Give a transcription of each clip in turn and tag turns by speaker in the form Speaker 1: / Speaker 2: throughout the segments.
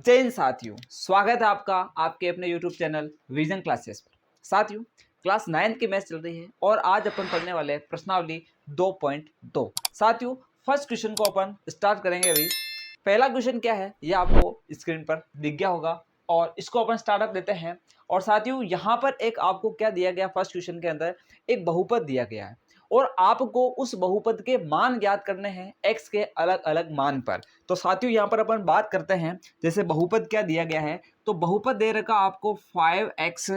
Speaker 1: जय हिंद साथियों, स्वागत है आपका आपके अपने YouTube चैनल विजन क्लासेस पर। साथियों, क्लास 9 की मैथ चल रही है और आज अपन पढ़ने वाले हैं प्रश्नावली 2.2। साथियों, फर्स्ट क्वेश्चन को अपन स्टार्ट करेंगे अभी। पहला क्वेश्चन क्या है ये आपको स्क्रीन पर दिख गया होगा और इसको अपन स्टार्टअप देते हैं। और साथियों, यहाँ पर एक आपको क्या दिया गया, फर्स्ट क्वेश्चन के अंदर एक बहुपद दिया गया है और आपको उस बहुपद के मान ज्ञात करने हैं x के अलग अलग मान पर। तो साथियों, यहाँ पर अपन बात करते हैं, जैसे बहुपद क्या दिया गया है, तो बहुपद दे रखा आपको 5x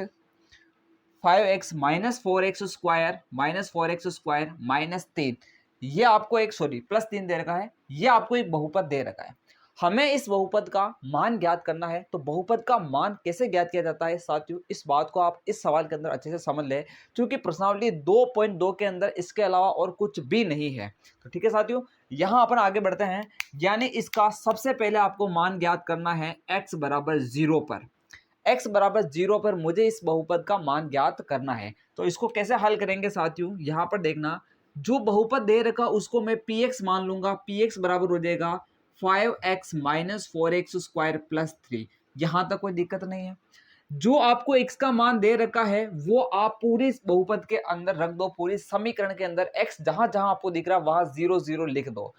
Speaker 1: minus 4x square minus 3, ये आपको एक प्लस 3 दे रखा है, ये आपको एक बहुपद दे रखा है। हमें इस बहुपद का मान ज्ञात करना है। तो बहुपद का मान कैसे ज्ञात किया जाता है साथियों, इस बात को आप इस सवाल के अंदर अच्छे से समझ लें, क्योंकि प्रश्नावली 2.2 के अंदर इसके अलावा और कुछ भी नहीं है। तो ठीक है साथियों, यहां अपन आगे बढ़ते हैं। यानी इसका सबसे पहले आपको मान ज्ञात करना है x बराबर 0 पर। x बराबर 0 पर मुझे इस बहुपद का मान ज्ञात करना है। तो इसको कैसे हल करेंगे साथियों, यहां पर देखना, जो बहुपद दे रखा उसको मैं px मान लूंगा। px बराबर हो जाएगा 5x minus 4x square plus 3। यहां तक कोई दिक्कत नहीं है। जो आपको x का मान दे रखा है वो आप पूरी बहुपद के अंदर रख दो, पूरी समीकरण के अंदर x जहां जहां आपको दिख रहा है वहां 0 0 लिख दो।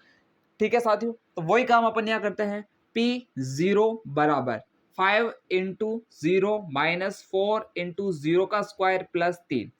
Speaker 1: ठीक है साथियों, तो वही काम अपन यहाँ करते हैं। p0 बराबर 5 इंटू 0 माइनस 4 इंटू 0 का स्क्वायर प्लस 3।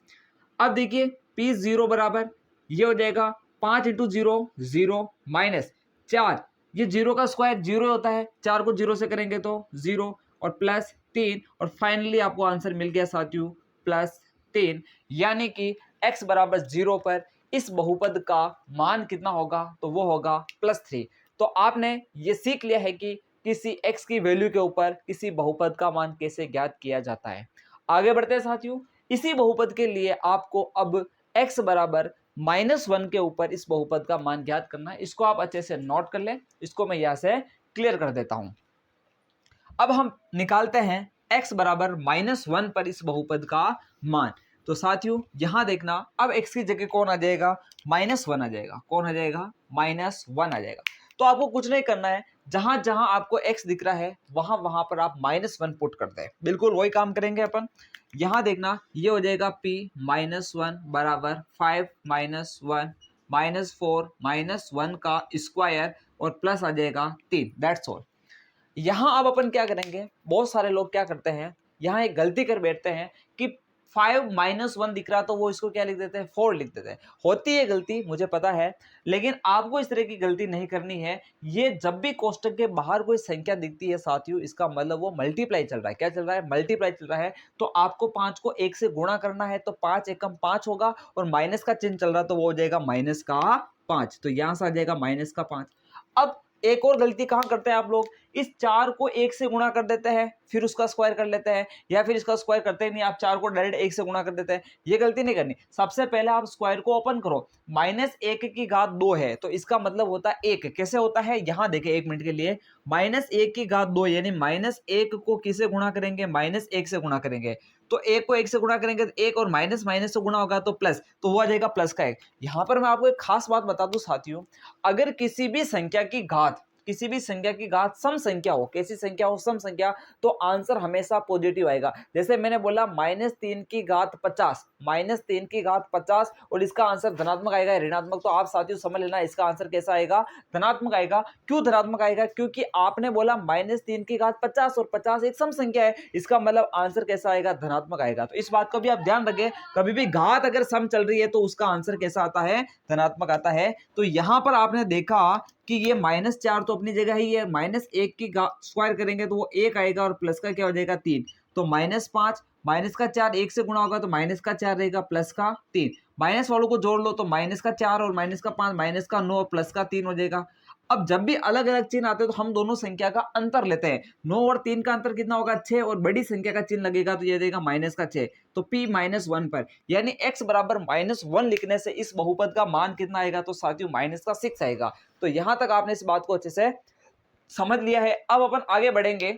Speaker 1: अब देखिए p0 बराबर ये हो जाएगा 5 इंटू 0 0 माइनस 4, ये 0 का स्क्वायर 0 होता है, 4 को 0 से करेंगे तो 0 और प्लस 3, और फाइनली आपको आंसर मिल गया साथियों प्लस 3। यानी कि x बराबर 0 पर इस बहुपद का मान कितना होगा, तो वो होगा प्लस 3। तो आपने ये सीख लिया है कि किसी x की वैल्यू के ऊपर किसी बहुपद का मान कैसे ज्ञात किया जाता है। आगे बढ़ते हैं साथियों, इसी बहुपद के लिए आपको अब x बराबर -1 के ऊपर इस बहुपद का मान ज्ञात करना है। इसको आप अच्छे से नोट कर लें, इसको मैं यहां से क्लियर कर देता हूं। अब हम निकालते हैं x बराबर -1 पर इस बहुपद का मान। तो साथियों यहां देखना, अब x की जगह कौन आ जाएगा, -1 आ जाएगा। कौन आ जाएगा, -1 आ जाएगा। तो आपको कुछ नहीं करना है, जहां जहां आपको x दिख रहा है वहां वहां पर आप -1 पुट कर दें। बिल्कुल वही काम करेंगे अपन। यहां देखना, ये हो जाएगा p -1 बराबर 5 -1 -4 -1 का स्क्वायर और प्लस आ जाएगा 3। That's all. यहां अब अपन क्या करेंगे, बहुत सारे लोग क्या करते हैं, यहां एक गलती कर बैठते हैं कि 5 -1 दिख रहा तो वो इसको क्या लिख देते हैं, 4 लिख देते हैं। होती है गलती, मुझे पता है, लेकिन आपको इस तरह की गलती नहीं करनी है। ये जब भी कोष्टक के बाहर कोई संख्या दिखती है साथियों, इसका मतलब वो मल्टीप्लाई चल रहा है। क्या चल रहा है, मल्टीप्लाई चल रहा है। तो आपको 5 को 1 से गुणा करना है, तो 5 एकम 5 होगा, और माइनस का चिन्ह चल रहा तो वो हो जाएगा -5। तो यहां से आ जाएगा -5। अब एक और गलती कहां करते हैं आप लोग, इस 4 को 1 से गुणा कर देते हैं, फिर उसका स्क्वायर कर लेते हैं, या फिर इसका स्क्वायर करते ही नहीं, आप 4 को डायरेक्ट 1 से गुणा कर देते हैं। ये गलती नहीं करनी। सबसे पहले आप स्क्वायर को ओपन करो। -1 की घात 2 है तो इसका मतलब होता है 1। कैसे होता है, यहां देखें 1 मिनट के लिए। -1 की घात 2 यानी -1 को किससे गुणा करेंगे, -1 से गुणा करेंगे। तो 1 को 1 से गुणा करेंगे तो 1, और माइनस माइनस से गुणा होगा तो प्लस, तो वो आ जाएगा प्लस का 1। यहां पर मैं आपको एक खास बात बता दूं साथियों, अगर किसी भी संख्या की घात सम संख्या हो, कैसी संख्या हो, सम संख्या, तो आंसर हमेशा पॉजिटिव आएगा। जैसे मैंने बोला -3 की घात 50, -3 की घात 50, और इसका आंसर धनात्मक आएगा या ऋणात्मक, तो आप साथियों समझ लेना इसका आंसर कैसा आएगा, धनात्मक आएगा। क्यों धनात्मक आएगा, क्योंकि आपने बोला -3 की घात 50 और 50 एक सम संख्या है, इसका मतलब आंसर कैसा आएगा, धनात्मक आएगा। तो इस बात को भी आप ध्यान रखें, कभी भी घात अगर सम चल रही है तो उसका आंसर कैसा आता है, धनात्मक आता है। तो यहां पर आपने देखा कि ये -4 तो अपनी जगह ही है, -1 की स्क्वायर करेंगे तो वो 1 आएगा, और प्लस का क्या हो जाएगा 3। तो -5 माइनस का 4 1 से गुणा होगा तो माइनस का 4 रहेगा, प्लस का 3। माइनस वालों को जोड़ लो तो -4 और -5 -9 और प्लस का 3 हो जाएगा। अब जब भी अलग अलग चिन्ह आते हैं तो हम दोनों संख्या का अंतर लेते हैं। 9 और 3 का अंतर कितना होगा, 6, और बड़ी संख्या का चिन्ह लगेगा तो ये देगा -6। तो p -1 पर यानी x बराबर -1 लिखने से इस बहुपद का मान कितना आएगा, तो साथियों -6 आएगा। तो यहां तक आपने इस बात को अच्छे से समझ लिया है। अब अपन आगे बढ़ेंगे।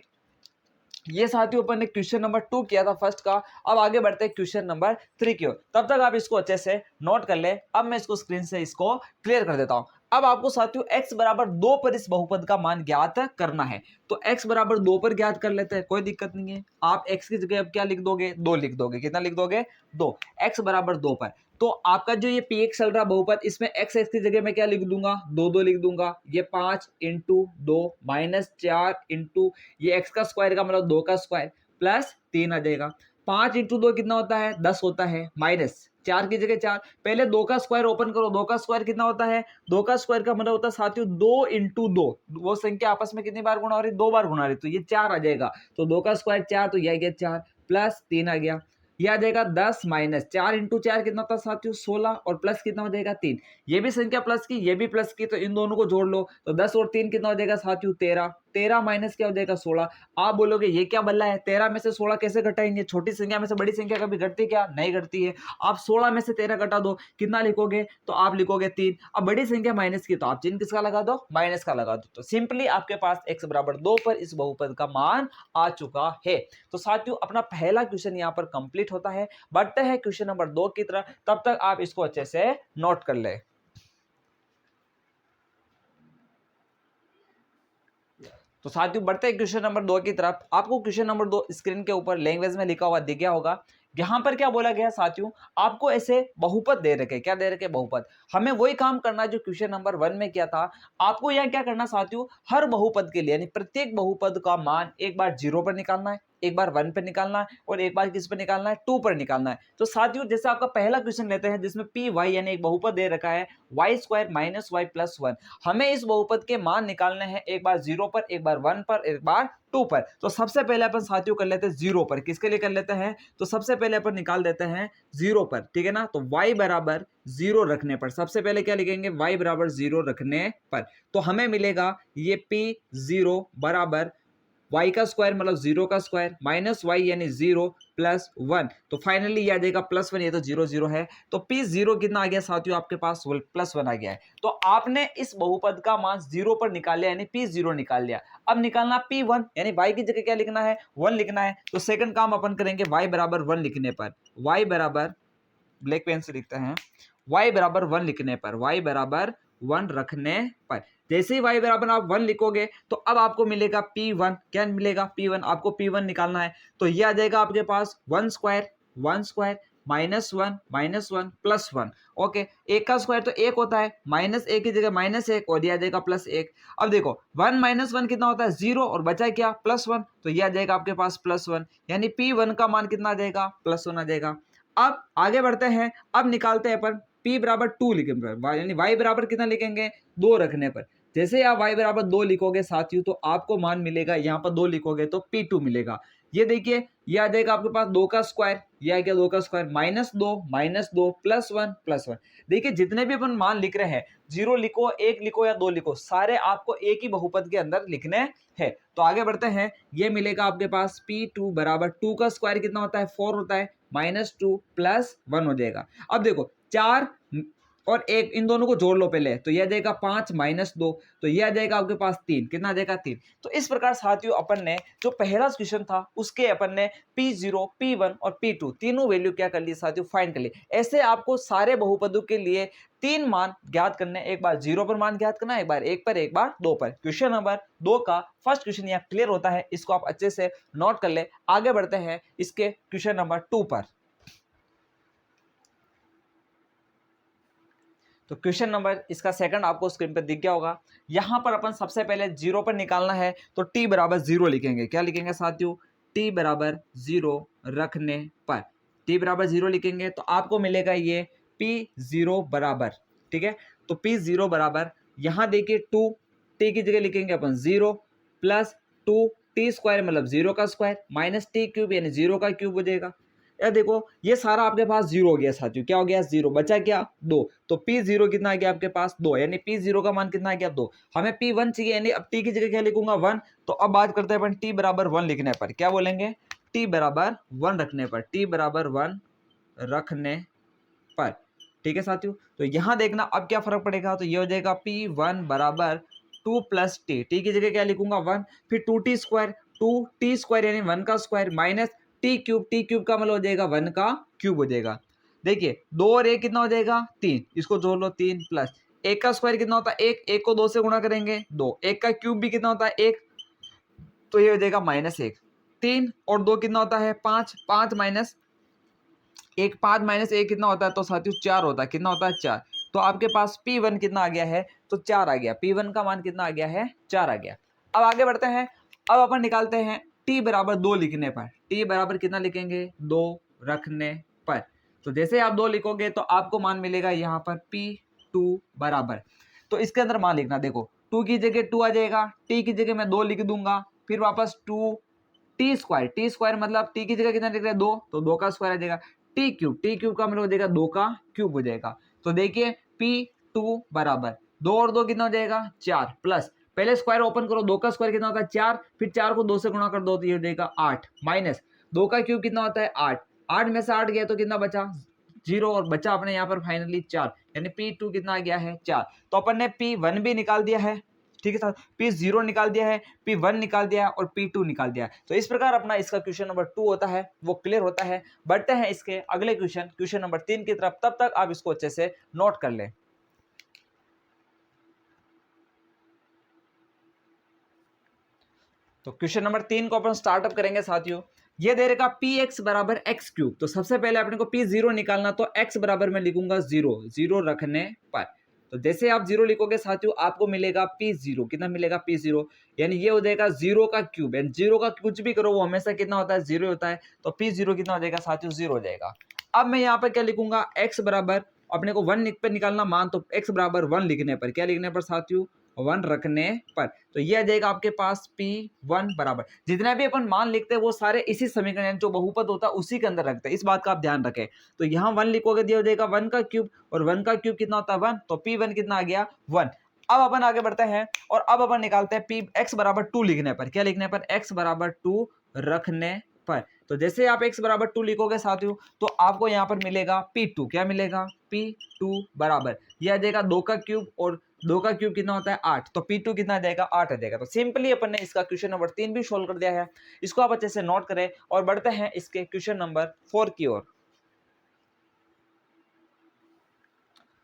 Speaker 1: ये साथियों अपन ने क्वेश्चन नंबर 2 किया था फर्स्ट का। अब आगे बढ़ते हैं क्वेश्चन नंबर 3 की ओर। तब तक आप इसको अच्छे से नोट कर ले। अब मैं इसको स्क्रीन से इसको क्लियर कर देता हूं। अब आपको साथियों x बराबर 2 पर इस बहुपद का मान ज्ञात करना है। तो x बराबर 2 पर ज्ञात कर लेते हैं, कोई दिक्कत नहीं है। आप x की जगह अब क्या लिख दोगे, 2 लिख दोगे। कितना लिख दोगे, 2। x बराबर 2 पर तो आपका जो ये px चल रहा बहुपद, इसमें x की जगह मैं क्या लिख दूंगा, 2 लिख दूंगा। ये 5 इंटू 2 माइनस 4 इंटू ये x का स्क्वायर का मतलब 2 का स्क्वायर प्लस 3 आ जाएगा। 5 इंटू 2 कितना होता है, 10 होता है, माइनस 4 की जगह 4। पहले 2 का स्क्वायर ओपन करो, 2 का स्क्वायर कितना होता है, 2 का स्क्वायर का मतलब होता है साथियों 2 इंटू 2। वो संख्या आपस में कितनी बार गुणा हो रही, 2 बार गुणा हो रही, तो ये 4 आ जाएगा। तो 2 का स्क्वायर 4, तो यह आ गया 4 प्लस 3 आ गया। ये आ जाएगा 10 माइनस 4 इंटू 4 कितना होता है साथियों 16 और प्लस कितना हो जाएगा 3। ये भी संख्या प्लस की, ये भी प्लस की, तो इन दोनों को जोड़ लो तो 10 और 3 कितना हो जाएगा साथियों 13। 13 माइनस क्या हो जाएगा 16। आप बोलोगे ये क्या बल्ला है, 13 में से 16 कैसे घटाएंगे, छोटी संख्या में से बड़ी संख्या कभी घटती क्या, नहीं घटती है। आप 16 में से 13 घटा दो, कितना लिखोगे, तो आप लिखोगे 3। अब बड़ी संख्या माइनस की, तो आप चिन्ह किसका लगा दो, माइनस का लगा दो। तो सिंपली आपके पास x बराबर 2 पर इस बहुपद का मान आ चुका है। तो साथियों अपना पहला क्वेश्चन यहाँ पर कंप्लीट होता है। बढ़ते हैं क्वेश्चन नंबर 2 की तरफ, तब तक आप इसको अच्छे से नोट कर ले। तो साथियों बढ़ते हैं क्वेश्चन नंबर 2 की तरफ। आपको क्वेश्चन नंबर 2 स्क्रीन के ऊपर लैंग्वेज में लिखा हुआ दिख गया होगा। यहां पर क्या बोला गया साथियों, आपको ऐसे बहुपद दे रखे, क्या दे रखे, बहुपद। हमें वही काम करना है जो क्वेश्चन नंबर 1 में किया था। आपको यहां क्या करना साथियों, हर बहुपद के लिए यानी प्रत्येक बहुपद का मान एक बार 0 पर निकालना है, एक बार 1 पर निकालना है और एक बार किस पर निकालना है, 2 पर निकालना है। तो साथियों जैसे आपका पहला क्वेश्चन लेते हैं जिसमें पी वाई यानी एक बहुपद दे रखा है y square minus y plus 1। हमें इस बहुपद के मान निकालने हैं, एक बार 0 पर, एक बार 1 पर, एक बार 2 पर। तो सबसे पहले अपन साथियों कर लेते हैं 0 पर। किसके लिए कर लेते हैं, तो सबसे पहले अपन निकाल देते हैं 0 पर, ठीक है ना। तो y बराबर 0 रखने पर सबसे पहले क्या लिखेंगे, y बराबर 0 रखने पर तो हमें मिलेगा ये p0 बराबर y का स्क्वायर मतलब 0 का स्क्वायर माइनस y यानी 0 प्लस 1। तो फाइनली ये आ जाएगा प्लस 1, ये तो 0 0 है। तो p0 कितना आ गया साथियों आपके पास, प्लस 1 आ गया है। तो आपने इस बहुपद का मान 0 पर निकाल लिया यानी p0 निकाल लिया। अब निकालना p1 यानी y की जगह क्या लिखना है, 1 लिखना है। तो सेकंड काम अपन करेंगे y बराबर 1 लिखने पर, y बराबर ब्लैक पेन से लिखते हैं, y बराबर 1 लिखने पर, y बराबर 1 रखने पर जैसे ही y बराबर आप 1 लिखोगे तो अब आपको मिलेगा p1। क्या मिलेगा, p1। आपको p1 निकालना है तो ये आ जाएगा आपके पास 1 स्क्वायर माइनस 1 प्लस 1। ओके, एक का स्क्वायर तो एक होता है, माइनस एक की जगह माइनस एक और ये आ जाएगा प्लस एक। अब देखो 1 माइनस 1 कितना होता है, 0 और बचा क्या, प्लस 1। तो ये आ जाएगा आपके पास प्लस 1 यानी p1 का मान कितना आ जाएगा, प्लस 1 आ जाएगा। अब आगे बढ़ते हैं, अब निकालते हैं अपन p बराबर 2 लिखेंगे यानी y बराबर कितना लिखेंगे, 2 रखने पर। जैसे आप y बराबर 2 लिखोगे साथियों तो आपको मान मिलेगा, यहाँ पर 2 लिखोगे तो p2 मिलेगा। ये देखिए ये आ जाएगा आपके पास 2 का स्क्वायर, ये आ गया 2 का स्क्वायर माइनस 2 प्लस 1। देखिए जितने भी अपन मान लिख रहे हैं, 0 लिखो, 1 लिखो या 2 लिखो, सारे आपको एक ही बहुपद के अंदर लिखने हैं। तो आगे बढ़ते हैं, ये मिलेगा आपके पास p2 बराबर 2 का स्क्वायर कितना होता है, 4 होता है, माइनस 2 प्लस 1 हो जाएगा। अब देखो 4 और 1 इन दोनों को जोड़ लो पहले, तो यह आ जाएगा 5 माइनस 2, तो यह आ जाएगा आपके पास 3। कितना आ जाएगा, 3। तो इस प्रकार साथियों अपन ने जो पहला क्वेश्चन था उसके अपन ने p0 p1 और p2 तीनों वैल्यू क्या कर ली साथियों, फाइंड कर ली। ऐसे आपको सारे बहुपदों के लिए 3 मान ज्ञात करने, एक बार 0 पर मान ज्ञात करना, एक बार 1 पर, एक बार 2 पर। क्वेश्चन नंबर 2 का फर्स्ट क्वेश्चन यहाँ क्लियर होता है, इसको आप अच्छे से नोट कर ले। आगे बढ़ते हैं इसके क्वेश्चन नंबर 2 पर। तो क्वेश्चन नंबर इसका सेकंड आपको स्क्रीन पर दिख गया होगा। यहां पर अपन सबसे पहले 0 पर निकालना है तो t बराबर 0 लिखेंगे। क्या लिखेंगे साथियों, t बराबर 0 रखने पर, t बराबर 0 लिखेंगे तो आपको मिलेगा ये p0 बराबर, ठीक है। तो p0 बराबर यहां देखिए 2, t की जगह लिखेंगे अपन 0 प्लस 2 t स्क्वायर मतलब 0 का स्क्वायर माइनस t क्यूब यानी 0 का क्यूब हो जाएगा। यार देखो ये सारा आपके पास 0 हो गया साथियों, क्या हो गया, 0 बचा क्या, 2। तो p0 कितना आ गया आपके पास, 2 यानी p0 का मान कितना आ गया, 2। हमें p1 चाहिए यानी अब t की जगह क्या लिखूंगा, 1। तो अब बात करते हैं अपन t बराबर 1 लिखने पर, क्या बोलेंगे, t बराबर 1 रखने पर, t बराबर 1 रखने पर, ठीक है साथियों। तो यहां देखना अब क्या फर्क पड़ेगा, तो ये हो जाएगा p1 बराबर 2 प्लस टी, टी की जगह क्या लिखूंगा 1, फिर 2t स्क्वायर, 2t स्क्वायर यानी 1 का square minus T cube, T cube का मतलब हो जाएगा 1 का क्यूब हो जाएगा। देखिए 2 और 1 कितना हो जाएगा, 3, इसको जोड़ लो 3 प्लस एक का स्क्वायर कितना होता है एक, एक को 2 से गुणा करेंगे 2, एक का क्यूब भी कितना होता है 1, तो ये हो जाएगा -1, 3 और 2 कितना होता है 5, 5 माइनस 1, 5 माइनस 1 कितना होता है, तो साथियों 4 होता है, कितना होता है 4। तो आपके पास P1 कितना आ गया है, तो 4 आ गया, P1 का मान कितना आ गया है 4 आ गया। अब आगे बढ़ते हैं, अब अपन निकालते हैं t बराबर 2 लिखने पर, t बराबर कितना लिखेंगे 2 रखने पर। तो जैसे आप 2 लिखोगे तो आपको मान मिलेगा यहाँ पर P2 बराबर, तो इसके अंदर मान लिखना, देखो 2 की जगह 2 आ जाएगा, t की जगह मैं 2 लिख दूंगा, फिर वापस 2 टी स्क्वायर मतलब टी की जगह कितना लिख रहे हैं 2, तो 2 का स्क्वायर आ जाएगा, टी क्यूब का मतलब हो जाएगा 2 का क्यूब हो जाएगा। तो देखिए P2 बराबर 2 और 2 कितना हो जाएगा 4, प्लस पहले स्क्वायर ओपन करो, 2 का स्क्वायर कितना होता है 4, फिर 4 को 2 से गुणा कर दो तो ये हो जाएगा 8, माइनस 2 का क्यूब कितना होता है 8, 8 में से 8 गया तो कितना बचा 0, और बचा अपने यहाँ पर फाइनली 4, यानी P2 कितना आ गया है 4। तो अपन ने P1 भी निकाल दिया है, ठीक है सर, P0 निकाल दिया है, P1 निकाल दिया है और P2 निकाल दिया है। तो इस प्रकार अपना इसका क्वेश्चन नंबर 2 होता है वो क्लियर होता है। बढ़ते हैं इसके अगले क्वेश्चन नंबर 3 की तरफ, तब तक आप इसको अच्छे से नोट कर लें। तो क्वेश्चन नंबर 3 को अपन स्टार्टअप करेंगे साथियों। ये दे रहेगा px बराबर एक्स क्यूब, तो सबसे पहले अपने को P0 निकालना, तो x बराबर मैं लिखूंगा 0, 0 रखने पर। तो जैसे आप 0 लिखोगे साथियों आपको मिलेगा P0, कितना मिलेगा P0, यानी ये हो जाएगा 0 का क्यूब, यानी 0 का कुछ भी करो वो हमेशा कितना होता है 0 होता है, तो P0 कितना हो जाएगा साथियों 0 हो जाएगा। अब मैं यहाँ पर क्या लिखूंगा, x बराबर अपने को 1 पे निकालना मान, तो x बराबर 1 लिखने पर, क्या लिखने पर साथियों 1 रखने पर, तो ये आ जाएगा आपके पास P1 बराबर, जितने भी अपन मान लिखते हैं वो सारे इसी समीकरण जो बहुपद होता है उसी के अंदर रखते हैं, इस बात का आप ध्यान रखें। तो यहाँ 1 लिखोगे दिया हो जाएगा 1 का क्यूब, और 1 का क्यूब कितना होता है 1, तो P1 कितना आ गया 1। अब अपन आगे बढ़ते हैं और अब अपन निकालते हैं P x बराबर 2 लिखने पर, क्या लिखने पर x बराबर 2 रखने पर। तो जैसे आप x बराबर 2 लिखोगे साथियों तो आपको यहाँ पर मिलेगा P2, क्या मिलेगा P2 बराबर, यह आ जाएगा 2 का क्यूब, और 2 का क्यूब कितना होता है 8, तो P2 कितना आ जाएगा 8 आ जाएगा। तो सिंपली अपन ने इसका क्वेश्चन नंबर 3 भी सोल्व कर दिया है, इसको आप अच्छे से नोट करें और बढ़ते हैं इसके क्वेश्चन नंबर 4 की ओर।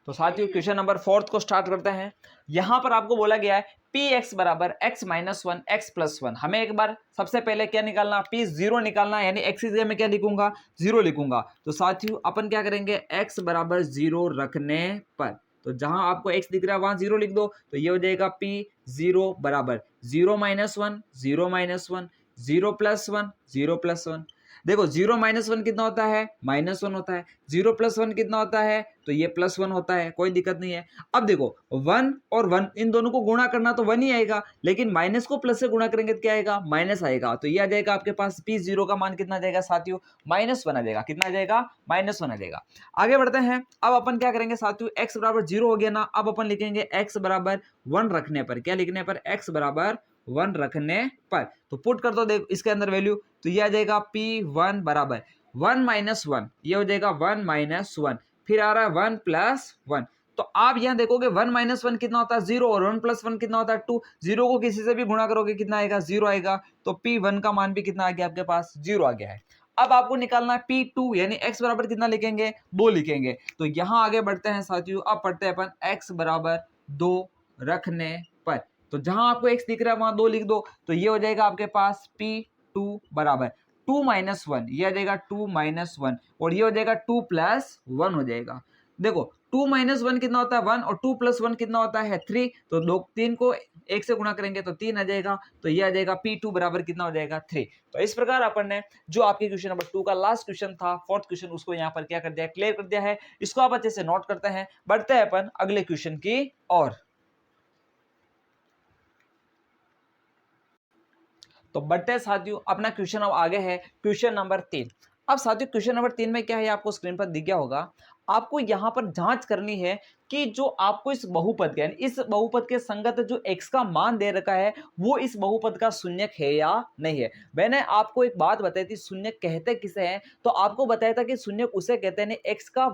Speaker 1: तो साथियों क्वेश्चन नंबर 4 को स्टार्ट करते हैं। यहां पर आपको बोला गया है Px बराबर x माइनस 1 x प्लस 1। हमें एक बार सबसे पहले क्या निकालना, P0 निकालना, यानी x की जगह में क्या लिखूंगा 0 लिखूंगा। तो साथियों अपन क्या करेंगे x बराबर 0 रखने पर, तो जहां आपको x दिख रहा है वहां 0 लिख दो, तो ये हो जाएगा P0 बराबर 0 माइनस 1 0 माइनस 1 0 प्लस 1 0 प्लस 1। देखो 0 माइनस 1 कितना होता है -1 होता है, 0 प्लस 1 कितना होता है, तो ये +1 होता है, कोई दिक्कत नहीं है। अब देखो 1 और 1 इन दोनों को गुणा करना तो 1 ही आएगा, लेकिन माइनस को प्लस से गुणा करेंगे तो क्या आएगा माइनस आएगा। तो ये आ जाएगा आपके पास P0 का मान कितना आ जाएगा साथियों -1 आ जाएगा, कितना आ जाएगा -1 आ जाएगा। आगे बढ़ते हैं, अब अपन क्या करेंगे साथियों x बराबर 0 हो गया ना, अब अपन लिखेंगे x बराबर 1 रखने पर, क्या लिखने पर x बराबर 1 रखने पर। तो पुट कर दो देख इसके अंदर वैल्यू, तो ये आ जाएगा P1 बराबर 1 माइनस 1, ये हो जाएगा 1 माइनस 1, फिर आ रहा है 1 प्लस 1। तो आप यहां देखोगे 1 माइनस 1 कितना होता है 0, और 1 प्लस 1 कितना होता है 2, 0 को किसी से भी गुणा करोगे कितना आएगा 0 आएगा, तो P1 का मान भी कितना आ गया आपके पास 0 आ गया है। अब आपको निकालना है P2, यानी x बराबर कितना लिखेंगे 2 लिखेंगे। तो यहां आगे बढ़ते हैं साथियों, अब पढ़ते हैं अपन x बराबर 2 रखने पर। तो जहां आपको x दिख रहा है वहां 2 लिख दो, तो ये हो जाएगा आपके पास P2 बराबर 2 माइनस 1, ये आ जाएगा 2 माइनस 1, और ये हो जाएगा 2 प्लस 1 हो जाएगा। देखो 2 माइनस 1 कितना होता है 1, और 2 प्लस 1 कितना होता है 3, तो 3 को 1 से गुणा करेंगे तो 3 आ जाएगा, तो ये आ जाएगा P2 बराबर कितना हो जाएगा 3। तो इस प्रकार अपन ने जो आपके क्वेश्चन नंबर 2 का लास्ट क्वेश्चन था, फोर्थ क्वेश्चन, उसको यहाँ पर क्या कर दिया क्लियर कर दिया है। इसको आप अच्छे से नोट करते हैं, बढ़ते हैं अपन अगले क्वेश्चन की ओर। तो बढ़ते साथियों अपना क्वेश्चन अब आगे है क्वेश्चन नंबर 3। अब साथियों क्वेश्चन नंबर 3 में क्या है आपको स्क्रीन पर दिख गया होगा, आपको यहां पर जांच करनी है कि जो आपको इस बहुपद के यानी इस बहुपद के संगत जो x का मान दे रखा है वो इस बहुपद का शून्यक है या नहीं है। मैंने आपको एक बात बताई थी शून्यक कहते किसे हैं, तो आपको बताया था कि शून्यक उसे कहते हैं x का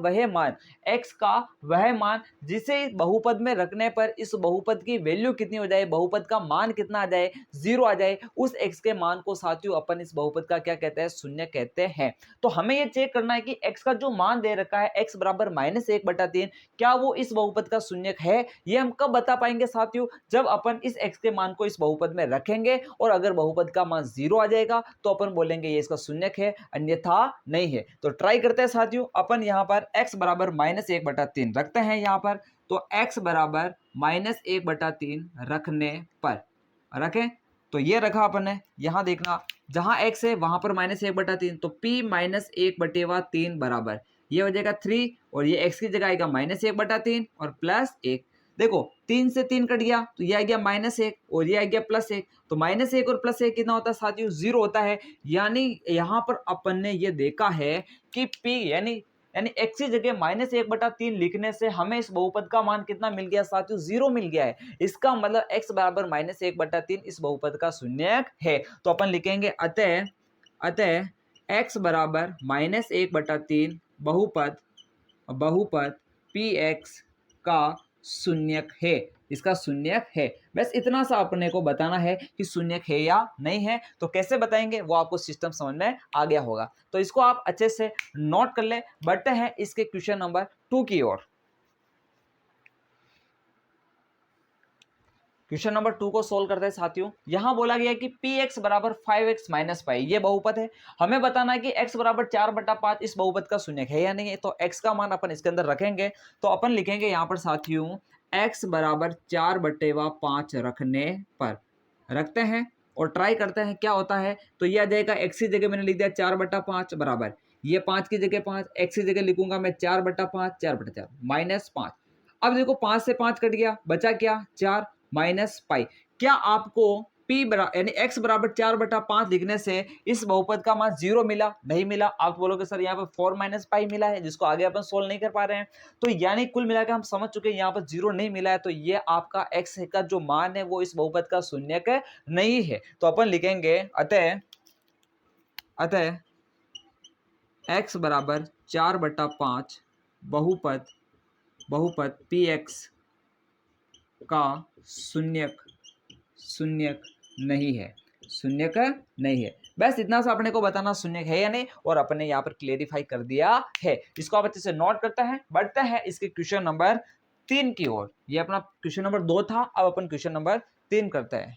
Speaker 1: वह मान जिसे बहुपद में रखने पर इस बहुपद की वैल्यू कितनी हो जाए, बहुपद का मान कितना आ जाए 0 आ जाए, उस x के मान को साथियों अपन इस बहुपद का क्या कहते हैं शून्यक कहते हैं। तो हमें यह चेक करना है कि x का जो मान दे रखा है x बराबर -1/3, क्या वो इस बहुपद का शून्यक है ये हम कब बता पाएंगे साथियों, जब अपन इस x के मान को इस बहुपद में रखेंगे और अगर बहुपद का मान 0 आ जाएगा तो अपन बोलेंगे ये इसका शून्यक है, अन्यथा नहीं है। तो ट्राई करते हैं साथियों, अपन यहाँ पर x बराबर -1/3 रखते हैं यहाँ पर। तो x बराबर -1/3 रखने पर रखें, तो ये रखा अपन ने। यहाँ देखना जहां x है वहां पर -1/3, तो p -1/3 बराबर ये हो जाएगा 3 और ये x की जगह आएगा -1/3 और +1। देखो 3 से 3 कट गया तो ये आ गया -1 और ये आ गया +1, तो -1 और +1 कितना होता है साथियों, 0 होता है। यानी यहाँ पर अपन ने ये देखा है कि p यानी x की जगह -1/3 लिखने से हमें इस बहुपद का मान कितना मिल गया साथियों, 0 मिल गया है। इसका मतलब x बराबर -1/3 इस बहुपद का शून्यक है। तो अपन लिखेंगे अतः x बराबर -1/3 बहुपद px का शून्यक है, इसका शून्यक है। बस इतना सा अपने को बताना है कि शून्यक है या नहीं है। तो कैसे बताएंगे वो आपको सिस्टम समझ में आ गया होगा, तो इसको आप अच्छे से नोट कर ले। बढ़ते हैं इसके क्वेश्चन नंबर 2 की ओर। क्वेश्चन नंबर 2 को सोल्व करते हैं साथियों। यहां बोला गया कि px बराबर 5x - 5 ये बहुपद है। हमें बताना है कि x बराबर 4/5 इस बहुपद का शून्यक है या नहीं है। तो x का मान अपन इसके अंदर रखेंगे, तो अपन लिखेंगे यहां पर साथियों x बराबर 4/5 रखने पर रखते हैं और ट्राई करते हैं क्या होता है। तो ये आ जाएगा x की जगह मैंने लिख दिया 4/5 बराबर ये 5 की जगह 5, x की जगह लिखूंगा मैं 4/5 4/4 -5। अब देखो 5 से 5 कट गया, बचा क्या 4 -पाई। क्या आपको p यानी x बराबर 4/5 लिखने से इस बहुपद का मान 0 मिला? नहीं मिला। आप बोलोगे सर यहाँ पर 4 - पाई मिला है, जिसको आगे अपन सोल्व नहीं कर पा रहे हैं। तो यानी कुल मिलाकर हम समझ चुके हैं यहाँ पर 0 नहीं मिला है, तो ये आपका x का जो मान है वो इस बहुपद का शून्यक नहीं है। तो अपन लिखेंगे अतः x बराबर 4/5 बहुपद px का शून्यक नहीं है। बस इतना सा अपने को बताना शून्यक है या नहीं, और अपने यहाँ पर क्लेरिफाई कर दिया है। इसको आप अच्छे से नोट करते हैं। बढ़ते हैं इसके क्वेश्चन नंबर 3 की ओर। ये अपना क्वेश्चन नंबर 2 था, अब अपन क्वेश्चन नंबर 3 करते हैं।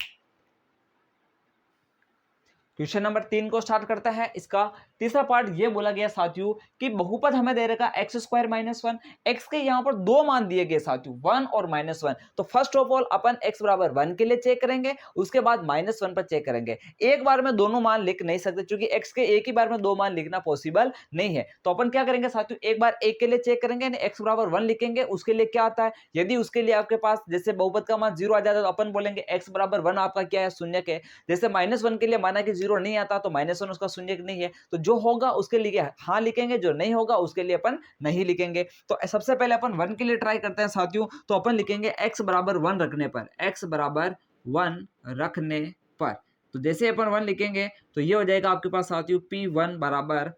Speaker 1: क्वेश्चन नंबर 3 को स्टार्ट करता है। इसका तीसरा पार्ट ये बोला गया साथियों कि बहुपद हमें दे रखा x² - 1, x के यहाँ पर दो मान दिए गए साथियों 1 और -1। तो first of all upon x बराबर 1 के लिए चेक करेंगे, उसके बाद -1 पर चेक करेंगे। एक बार में दोनों मान लिख नहीं सकते क्योंकि x के एक ही बार में दो मान लिखना पॉसिबल नहीं है। तो अपन क्या करेंगे साथियों, एक बार एक के लिए चेक करेंगे, x बराबर 1 लिखेंगे। उसके लिए क्या आता है, यदि उसके लिए आपके पास जैसे बहुपद का मान 0 आ जाता है तो अपन बोलेंगे x बराबर 1 आपका क्या है, शून्यक है। जैसे -1 के लिए माना कि 0 नहीं आता तो -1 उसका शून्यक नहीं है। तो जो होगा उसके लिए हाँ लिखेंगे, जो नहीं होगा उसके लिए अपन नहीं लिखेंगे। तो सबसे पहले अपन 1 के लिए ट्राई करते हैं साथियों। तो अपन लिखेंगे x बराबर 1 रखने पर, x बराबर 1 रखने पर। तो जैसे अपन 1 लिखेंगे तो ये हो जाएगा आपके पास साथियों p1 बराबर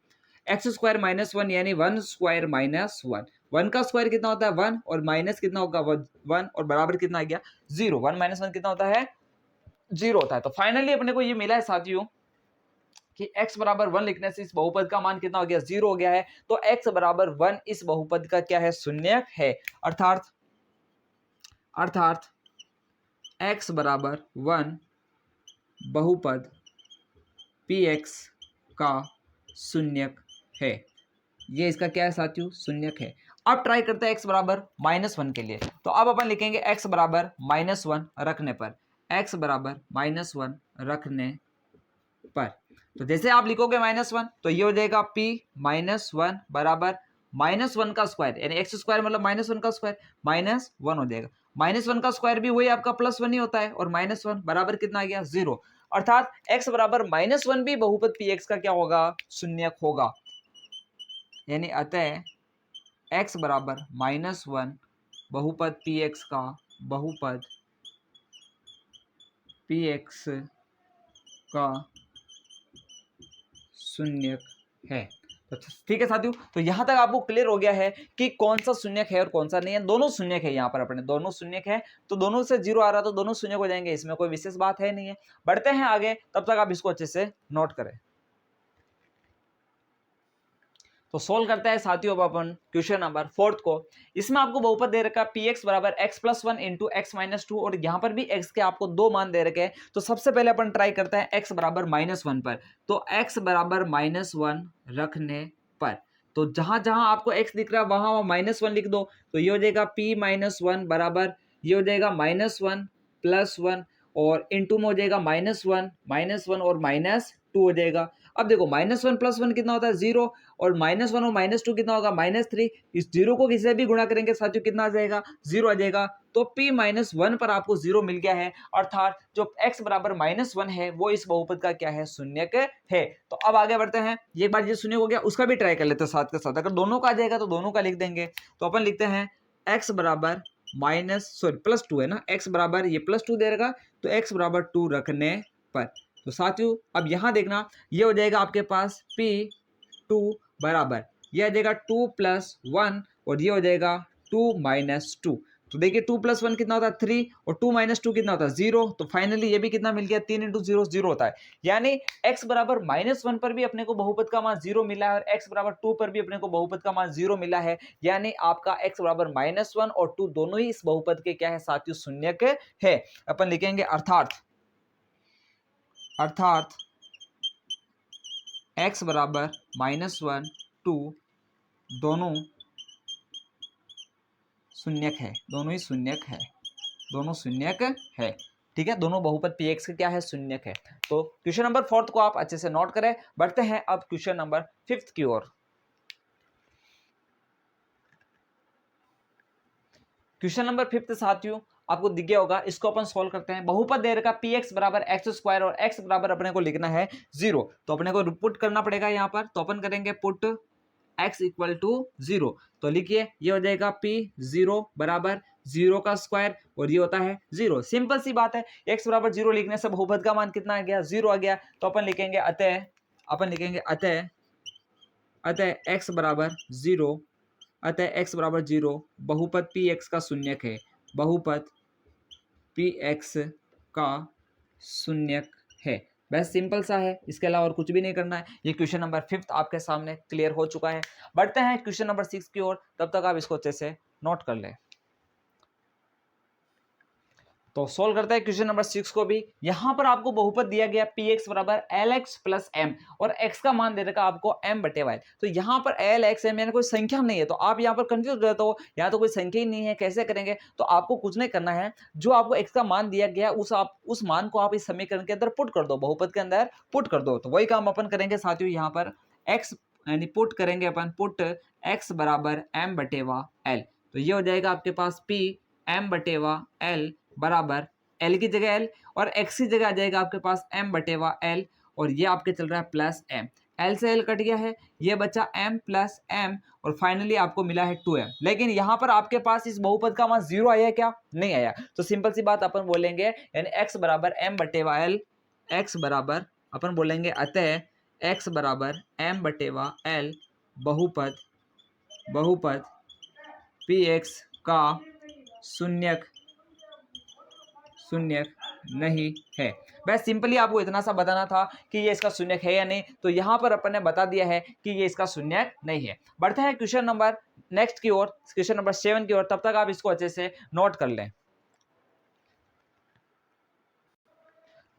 Speaker 1: x² - 1 यानी 1² - 1। 1 का स्क्वायर कितना होता है 1 और माइनस कितना होगा 1 और बराबर कितना आ गया 0। 1 - 1 कितना होता है 0 होता है। तो फाइनली अपने को ये मिला है साथियों कि x बराबर 1 लिखने से इस बहुपद का मान कितना हो गया 0 हो गया है। तो x बराबर 1 इस बहुपद का क्या है, शून्यक है। अर्थात x बराबर 1 बहुपद px का शून्यक है। ये इसका क्या है साथियों, शून्यक है। अब ट्राई करते हैं x बराबर -1 के लिए। तो अब अपन लिखेंगे x बराबर -1 रखने पर, x बराबर -1 रखने पर। तो जैसे आप लिखोगे -1 तो ये हो जाएगा p -1 बराबर -1 का स्क्वायर यानी x² मतलब -1 का स्क्वायर -1 हो जाएगा। -1 का स्क्वायर भी वही आपका +1 ही होता है और -1 बराबर कितना आ गया 0। अर्थात x बराबर -1 भी बहुपद px का क्या होगा, शून्यक होगा। यानी अतः x बराबर -1 बहुपद px का बहुपद px का शून्यक है। तो ठीक है साथियों, तो यहां तक आपको क्लियर हो गया है कि कौन सा शून्यक है और कौन सा नहीं है। दोनों शून्यक है, यहाँ पर अपने दोनों शून्यक है, तो दोनों से 0 आ रहा तो दोनों शून्यक हो जाएंगे, इसमें कोई विशेष बात है नहीं है। बढ़ते हैं आगे, तब तक आप इसको अच्छे से नोट करें। तो सोल्व करते हैं साथियों अब अपन क्वेश्चन नंबर 4 को। इसमें आपको बहुपद दे रखा है पी एक्स बराबर x plus one into x minus two, और यहाँ पर भी एक्स के आपको दो मान दे रखे हैं। तो सबसे पहले अपन ट्राई करते हैं एक्स बराबर -1 पर। तो एक्स बराबर -1 रखने पर, तो जहां जहां आपको एक्स दिख रहा है वहां वहां -1 लिख दो। तो ये हो जाएगा p -1 बराबर, ये हो जाएगा -1 प्लस 1, और इंटू में हो जाएगा -1 और -2 हो जाएगा। अब देखो -1 प्लस 1 कितना होता है 0, और -1 और -2 कितना होगा -3। इस 0 को किसी से भी गुणा करेंगे साथियों कितना आ जाएगा 0 आ जाएगा। तो p -1 पर आपको 0 मिल गया है, अर्थात जो x बराबर -1 है वो इस बहुपद का क्या है, शून्यक है। तो अब आगे बढ़ते हैं, एक बार ये शून्य हो गया उसका भी ट्राई कर लेते हैं साथ के साथ। अगर दोनों का आ जाएगा तो दोनों का लिख देंगे। तो अपन लिखते हैं x बराबर +2 है ना, x बराबर ये +2 दे रखा, तो x बराबर 2 रखने पर। तो साथियों अब यहां देखना, ये हो जाएगा आपके पास p2 बराबर, ये आ जाएगा 2 + 1, और ये हो जाएगा 2 - 2। तो देखिए 2 + 1 कितना होता है 3, और 2 - 2 कितना होता है 0। तो फाइनली ये भी कितना मिल गया 3 × 0 0 होता है। यानी x बराबर -1 पर भी अपने को बहुपद का मान 0 मिला है, और x बराबर 2 पर भी अपने को बहुपद का मान 0 मिला है। यानी आपका x बराबर -1 और 2 दोनों ही इस बहुपद के क्या है साथियों, शून्यक है। अपन लिखेंगे अर्थात x बराबर -1 2 दोनों शून्यक है, दोनों ही शून्यक है, दोनों शून्यक है। ठीक है, दोनों बहुपद px के क्या है, शून्यक है। तो क्वेश्चन नंबर 4 को आप अच्छे से नोट करें। बढ़ते हैं अब क्वेश्चन नंबर 5 की ओर। क्वेश्चन नंबर 5 साथियों आपको दिख गया होगा, इसको अपन सोल्व करते हैं। बहुपद दे रखा px बराबर x² और x बराबर अपने को लिखना है 0। तो अपने को पुट करना पड़ेगा यहाँ पर। तो अपन करेंगे पुट x = 0। तो लिखिए ये हो जाएगा p0 बराबर 0 का स्क्वायर, और ये होता है 0। सिंपल सी बात है, x बराबर 0 लिखने से बहुपद का मान कितना आ गया, 0 आ गया। तो अपन लिखेंगे अतः x बराबर 0, अतः x बराबर 0 बहुपद px का शून्यक है, बहुपद px का शून्यक है। बस सिंपल सा है, इसके अलावा और कुछ भी नहीं करना है। ये क्वेश्चन नंबर 5 आपके सामने क्लियर हो चुका है। बढ़ते हैं क्वेश्चन नंबर 6 की ओर, तब तक आप इसको अच्छे से नोट कर लें। तो सोल्व करते हैं क्वेश्चन नंबर 6 को भी। यहां पर आपको बहुपद दिया गया px बराबर lx + m, और x का मान दे रखा आपको m/y। तो यहां पर lx m यानी कोई संख्या नहीं है, तो आप यहां पर कंफ्यूज रहते हो, यहाँ तो कोई संख्या ही नहीं है, कैसे करेंगे। तो आपको कुछ नहीं करना है, जो आपको x का मान दिया गया उस मान को आप इस समीकरण के अंदर पुट कर दो, बहुपद के अंदर पुट कर दो। तो वही काम अपन करेंगे साथियों। यहाँ पर x यानी पुट करेंगे अपन, पुट x बराबर m/l। तो ये हो जाएगा आपके पास p m/l बराबर l की जगह l, और x की जगह आ जाएगा आपके पास m/l, और ये आपके चल रहा है प्लस m। l से l कट गया है, ये बचा m + m, और फाइनली आपको मिला है 2m। लेकिन यहाँ पर आपके पास इस बहुपद का मान 0 आया क्या, नहीं आया। तो सिंपल सी बात अपन बोलेंगे, यानी x बराबर m/l, x बराबर अपन बोलेंगे अतः x बराबर m/l बहुपद px का शून्यक नहीं है। बस सिंपली आपको इतना सा बताना था कि ये इसका शून्यक है या नहीं। तो यहां पर अपन ने बता दिया है कि ये इसका शून्यक नहीं है। बढ़ते हैं क्वेश्चन नंबर नेक्स्ट की ओर, क्वेश्चन नंबर 7 की ओर। तब तक आप इसको अच्छे से नोट कर लें।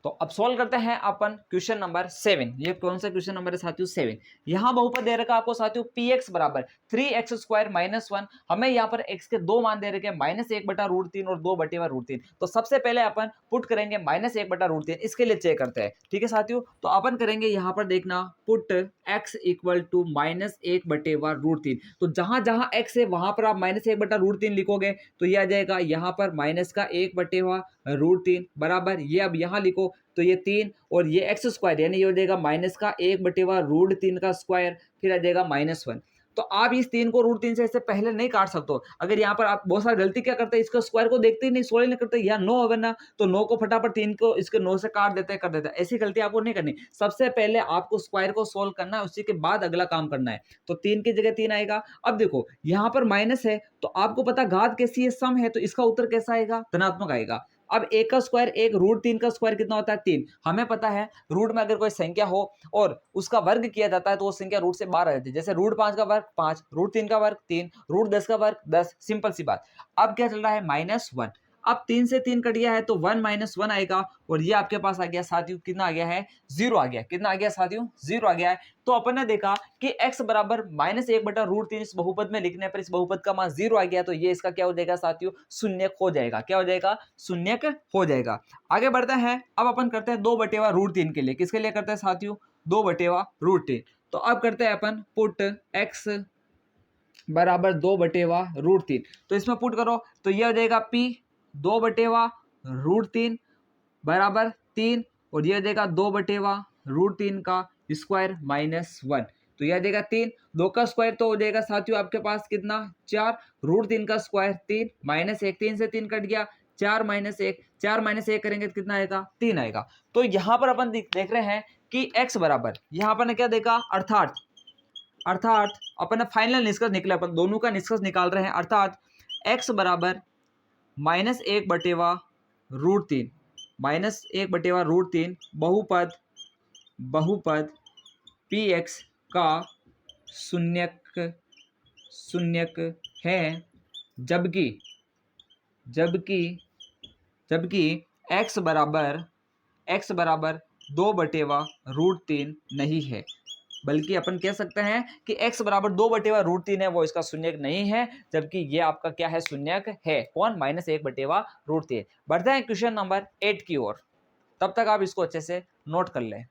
Speaker 1: तो अब सोल्व करते हैं अपन क्वेश्चन नंबर 7। ये कौन सा क्वेश्चन नंबर है साथियों, 7। यहां बहुपद दे रखा आपको साथियों px बराबर 3x² - 1। हमें यहाँ पर x के दो मान दे रखे हैं, -1/√3 और 2/√3। तो सबसे पहले अपन पुट करेंगे -1/√3, इसके लिए चेक करते हैं। ठीक है साथियों, तो अपन करेंगे यहाँ पर देखना, पुट x = -1/√3। तो जहां जहां x है वहां पर आप -1/√3 लिखोगे, तो ये आ जाएगा यहाँ पर -1/√3 बराबर, ये अब यहाँ लिखो तो ये 3, और ये x² यानी ये हो जाएगा -1/√3 का स्क्वायर, फिर आ जाएगा -1। तो आप इस 3 को √3 से इससे पहले नहीं काट सकते हो। अगर यहाँ पर आप बहुत सारी गलती क्या करते हैं, इसका स्क्वायर को देखते ही नहीं, सोल्व नहीं करते, यहाँ 9 होगा ना, तो 9 को फटाफट 3 को इसके 9 से काट देते कर देते। ऐसी गलती आपको नहीं करनी। सबसे पहले आपको स्क्वायर को सोल्व करना है, उसी के बाद अगला काम करना है। तो 3 की जगह 3 आएगा। अब देखो यहाँ पर माइनस है, तो आपको पता घात कैसी है, सम है, तो इसका उत्तर कैसा आएगा, धनात्मक आएगा। अब एक का स्क्वायर एक, रूट 3 का स्क्वायर कितना होता है 3। हमें पता है रूट में अगर कोई संख्या हो और उसका वर्ग किया जाता है तो वो संख्या रूट से बाहर आ जाती है। जैसे रूट 5 का वर्ग 5, रूट 3 का वर्ग 3, रूट 10 का वर्ग 10, सिंपल सी बात। अब क्या चल रहा है -1। अब 3 से 3 कट गया है तो 1 - 1 आएगा और ये आपके पास आ गया साथियों, कितना आ गया है 0 आ गया। कितना आ गया साथियों 0 आ गया है। तो अपन ने देखा कि x बराबर -1/√3 इस बहुपद में लिखने पर इस बहुपद का मान 0 आ गया, तो ये इसका क्या हो जाएगा साथियों शून्यक हो जाएगा। क्या हो जाएगा शून्यक हो जाएगा। आगे बढ़ते हैं, अब अपन करते हैं 2/√3 के लिए। किसके लिए करते हैं साथियों 2/√3। तो अब करते हैं अपन पुट x बराबर 2/√3। तो इसमें पुट करो तो ये हो जाएगा p 2/√3 बराबर 3 और ये हो जाएगा 2/√3 का स्क्वायर -1। तो यह देगा 3, 2 का स्क्वायर तो हो जाएगा साथियों आपके पास कितना 4, √3 का स्क्वायर 3 -1, 3 से 3 कट गया 4 - 1, 4 - 1 करेंगे तो कितना आएगा 3 आएगा। तो यहाँ पर अपन देख रहे हैं कि x बराबर, यहाँ पर ने क्या देखा अर्थात अपन फाइनल निष्कर्ष निकला, अपन दोनों का निष्कर्ष निकाल रहे हैं। अर्थात x बराबर -1/√3 -1/√3 बहुपद px का शून्यक है, जबकि x बराबर 2/√3 नहीं है, बल्कि अपन कह सकते हैं कि x बराबर 2/√3 है, वो इसका शून्यक नहीं है, जबकि ये आपका क्या है शून्यक है। कौन -1/√3। बढ़ते हैं क्वेश्चन नंबर 8 की ओर, तब तक आप इसको अच्छे से नोट कर लें।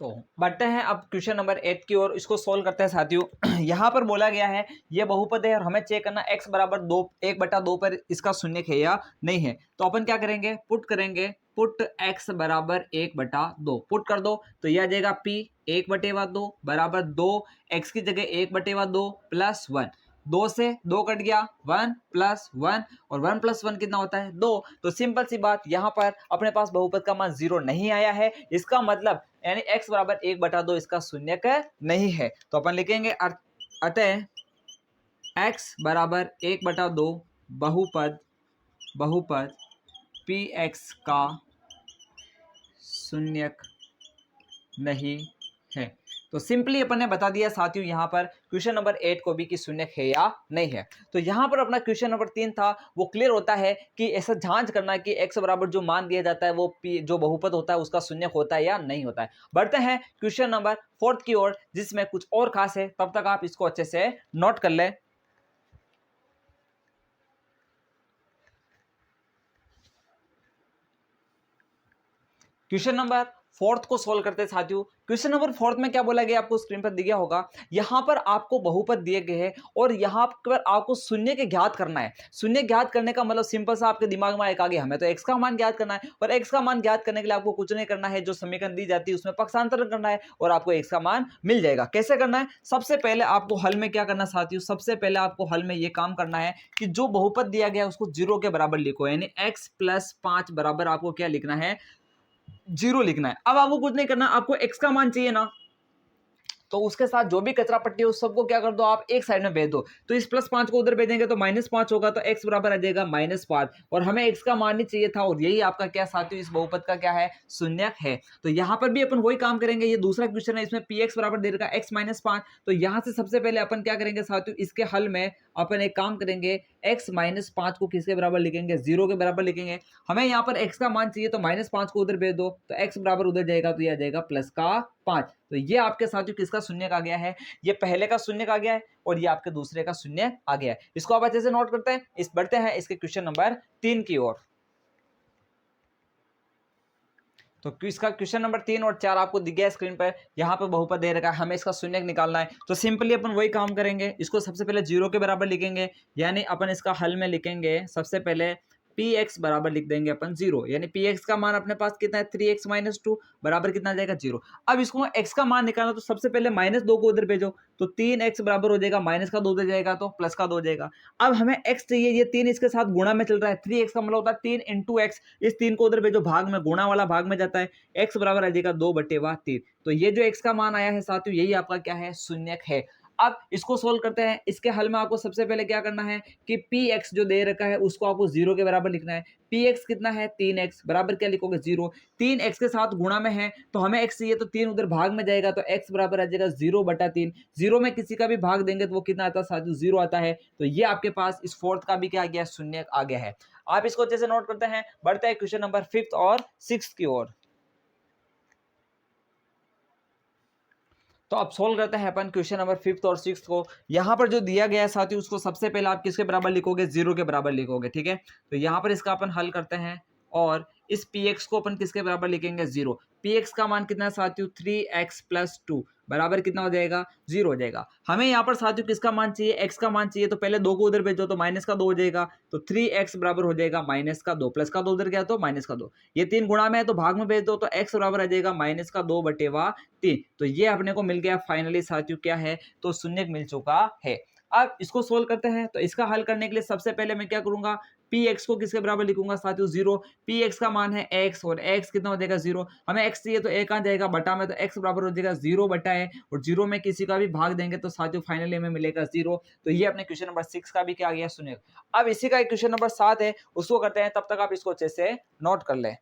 Speaker 1: तो बढ़ते हैं अब क्वेश्चन नंबर 8 की ओर, इसको सोल्व करते हैं साथियों। यहाँ पर बोला गया है ये बहुपद है और हमें चेक करना x बराबर 1/2 पर इसका शून्यक है या नहीं है। तो अपन क्या करेंगे पुट x बराबर 1/2 पुट कर दो तो यह आ जाएगा p 1/2 बराबर 2, x की जगह 1/2 प्लस 1, 2 से 2 कट गया 1 + 1 और 1 + 1 कितना होता है 2। तो सिंपल सी बात, यहाँ पर अपने पास बहुपद का मान 0 नहीं आया है, इसका मतलब यानी x बराबर 1/2 इसका शून्यक नहीं है। तो अपन लिखेंगे अतः x बराबर 1/2 बहुपद px का शून्यक नहीं है। तो सिंपली अपन ने बता दिया साथियों यहाँ पर क्वेश्चन नंबर 8 को भी कि शून्यक है या नहीं है। तो यहाँ पर अपना क्वेश्चन नंबर 3 था वो क्लियर होता है कि ऐसा जांच करना है कि x बराबर जो मान दिया जाता है वो p जो बहुपद होता है उसका शून्यक होता है या नहीं होता है। बढ़ते हैं क्वेश्चन नंबर 4 की ओर, जिसमें कुछ और खास है, तब तक आप इसको अच्छे से नोट कर ले। क्वेश्चन नंबर 4 को सोल्व करते हैं साथियों। क्वेश्चन नंबर 4 में क्या बोला गया आपको स्क्रीन पर दिया होगा, यहां पर आपको बहुपद दिए गए हैं और यहां पर आपको शून्य के ज्ञात करना है। शून्य ज्ञात करने का मतलब सिंपल सा आपके दिमाग में आएगा कि हमें तो x का मान ज्ञात करना है, और x का मान ज्ञात करने के लिए आपको कुछ नहीं करना है, जो समीकरण दी जाती है उसमें पक्षांतरण करना है और आपको x का मान मिल जाएगा। कैसे करना है, सबसे पहले आपको हल में क्या करना साथियों, सबसे पहले आपको हल में यह काम करना है कि जो बहुपद दिया गया है उसको 0 के बराबर लिखो, यानी x + 5 बराबर आपको क्या लिखना है 0 लिखना है। अब आपको कुछ नहीं करना, आपको x का मान चाहिए ना, तो उसके साथ जो भी कचरा पट्टी है उस सबको क्या कर दो आप एक साइड में भेज दो। तो इस +5 को उधर भेजेंगे तो -5 होगा, तो x बराबर आ जाएगा -5 और हमें x का मान ही चाहिए था और यही आपका क्या साथियों इस बहुपद का क्या है शून्यक है। तो यहाँ पर भी अपन वही काम करेंगे, ये दूसरा क्वेश्चन है, इसमें px बराबर दे रखा x - 5। तो यहाँ से सबसे पहले अपन क्या करेंगे साथियों, इसके हल में अपन एक काम करेंगे, x - 5 को किसके बराबर लिखेंगे 0 के बराबर लिखेंगे। हमें यहाँ पर x का मान चाहिए तो -5 को उधर भेज दो तो x बराबर उधर जाएगा तो यह आ जाएगा +5। तो ये आपके साथियों किसका शून्यक आ गया है, ये पहले का शून्यक आ गया है और ये आपके दूसरे का शून्यक आ गया है। इसको आप अच्छे से नोट करते हैं। इस बढ़ते हैं इसके क्वेश्चन नंबर 3 की ओर। तो इसका क्वेश्चन नंबर 3 और 4 आपको दिख गया स्क्रीन पर, यहाँ पे बहुपद दे रखा है, हमें इसका शून्यक निकालना है। तो सिंपली अपन वही काम करेंगे, इसको सबसे पहले 0 के बराबर लिखेंगे, यानी अपन इसका हल में लिखेंगे सबसे पहले px बराबर लिख देंगे अपन 0, यानी px का मान अपने पास कितना है 3x - 2 बराबर कितना आ जाएगा 0। अब इसको x का मान निकालना तो सबसे पहले -2 को उधर भेजो तो 3x बराबर हो जाएगा, माइनस का 2 उधर जाएगा तो प्लस का 2 हो जाएगा। अब हमें x चाहिए, ये 3 इसके साथ गुणा में चल रहा है, 3x का मतलब होता है 3 × x, इस 3 को उधर भेजो भाग में, गुणा वाला भाग में जाता है, x बराबर आ जाएगा 2/3। तो ये जो x का मान आया है साथियों यही आपका क्या है शून्यक है। अब इसको सोल्व करते हैं। इसके हल में आपको सबसे पहले क्या करना है कि पी एक्स जो दे रखा है उसको आपको 0 के बराबर लिखना है। पी एक्स कितना है 3x, बराबर क्या लिखोगे 0। 3x के साथ गुणा में है तो हमें x चाहिए, तो 3 उधर भाग में जाएगा तो x बराबर आ जाएगा 0/3। 0 में किसी का भी भाग देंगे तो वो कितना आता है साथियों 0 आता है। तो ये आपके पास इस फोर्थ का भी क्या आ गया, शून्य आ गया है। आप इसको अच्छे से नोट करते हैं। बढ़ते हैं क्वेश्चन नंबर 5th और 6th की ओर। तो अब सोल्व करते हैं अपन क्वेश्चन नंबर 5th और 6th को। यहाँ पर जो दिया गया है साथियों उसको सबसे पहले आप किसके बराबर लिखोगे, 0 के बराबर लिखोगे, ठीक है। तो यहाँ पर इसका अपन हल करते हैं और इस px को अपन किसके बराबर लिखेंगे 0। px का मान कितना है साथियों 3x + 2 बराबर कितना हो जाएगा 0 हो जाएगा। हमें यहाँ पर साथियों किसका मान चाहिए, x का मान चाहिए, तो पहले 2 को उधर भेजो तो -2 हो जाएगा। तो 3x बराबर हो जाएगा -2, प्लस का 2 उधर गया तो -2। ये 3 गुणा में है तो भाग में भेज दो तो x बराबर आ जाएगा -2/3। तो ये अपने को मिल गया फाइनली साथियों क्या है, तो शून्य मिल चुका है। अब इसको सोल्व करते हैं। तो इसका हल करने के लिए सबसे पहले मैं क्या करूंगा, px को किसके बराबर लिखूंगा साथियों 0। px का मान है x और x कितना हो जाएगा 0। हमें x चाहिए तो a कहाँ जाएगा बटा में, तो x बराबर हो जाएगा 0/है और 0 में किसी का भी भाग देंगे तो साथियों फाइनली हमें मिलेगा 0। तो ये अपने क्वेश्चन नंबर 6 का भी क्या आ गया शून्य। अब इसी का एक क्वेश्चन नंबर 7 है उसको करते हैं, तब तक आप इसको अच्छे से नोट कर ले।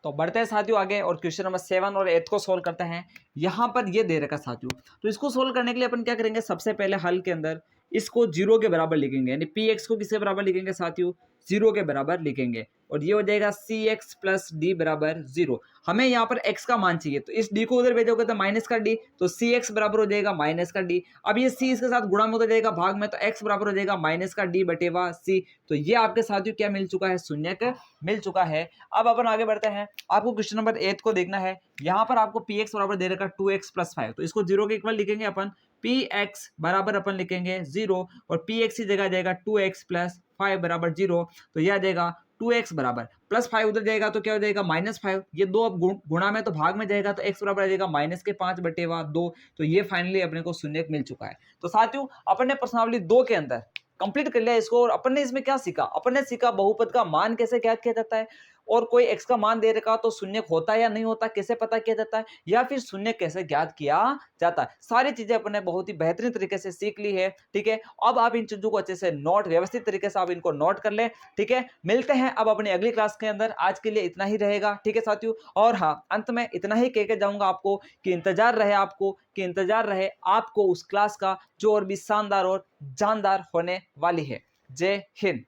Speaker 1: तो बढ़ते हैं साथियों आगे और क्वेश्चन नंबर 7 और 8 को सोल्व करते हैं। यहां पर ये दे रखा साथियों, तो इसको सोल्व करने के लिए अपन क्या करेंगे, सबसे पहले हल के अंदर इसको 0 के बराबर लिखेंगे, यानी पी एक्स को किसके बराबर लिखेंगे साथियों 0 के बराबर लिखेंगे और ये हो जाएगा cx + d बराबर 0। हमें यहाँ पर x का मान चाहिए तो इस d को उधर भेजोगे तो माइनस का d, तो cx बराबर हो जाएगा -d। अब ये c इसके साथ गुणा में हो जाएगा भाग में, तो x बराबर हो जाएगा -d/c। तो ये आपके साथियों क्या मिल चुका है, शून्य मिल चुका है। अब अपन आगे बढ़ते हैं। आपको क्वेश्चन नंबर 8 को देखना है। यहाँ पर आपको px बराबर दे रखा 2x + 5, तो इसको 0 के इक्वल लिखेंगे अपन। px बराबर अपन लिखेंगे 0 और px की जगह जाएगा 2x + 5 बराबर 0। तो यह आ जाएगा 2x बराबर +5 उधर जाएगा तो क्या हो जाएगा -5। ये दो अब गुणा में तो भाग में जाएगा तो x बराबर आ जाएगा -5/2। तो ये फाइनली अपने को शून्य मिल चुका है। तो साथियों अपन ने प्रश्नावली 2 के अंदर कंप्लीट कर लिया इसको और अपन ने इसमें क्या सीखा, अपन ने सीखा बहुपद का मान कैसे ज्ञात किया जाता है और कोई x का मान दे रखा तो शून्य होता है या नहीं होता कैसे पता किया जाता है, या फिर शून्य कैसे ज्ञात किया जाता है। सारी चीजें अपन ने बहुत ही बेहतरीन तरीके से सीख ली है, ठीक है। अब आप इन चीजों को अच्छे से नोट व्यवस्थित तरीके से आप इनको नोट कर ले, ठीक है। मिलते हैं अब अपनी अगली क्लास के अंदर। आज के लिए इतना ही रहेगा, ठीक है साथियों। और हाँ, अंत में इतना ही कह के जाऊंगा आपको कि इंतजार रहे आपको उस क्लास का जो और भी शानदार और जानदार होने वाली है। जय हिंद।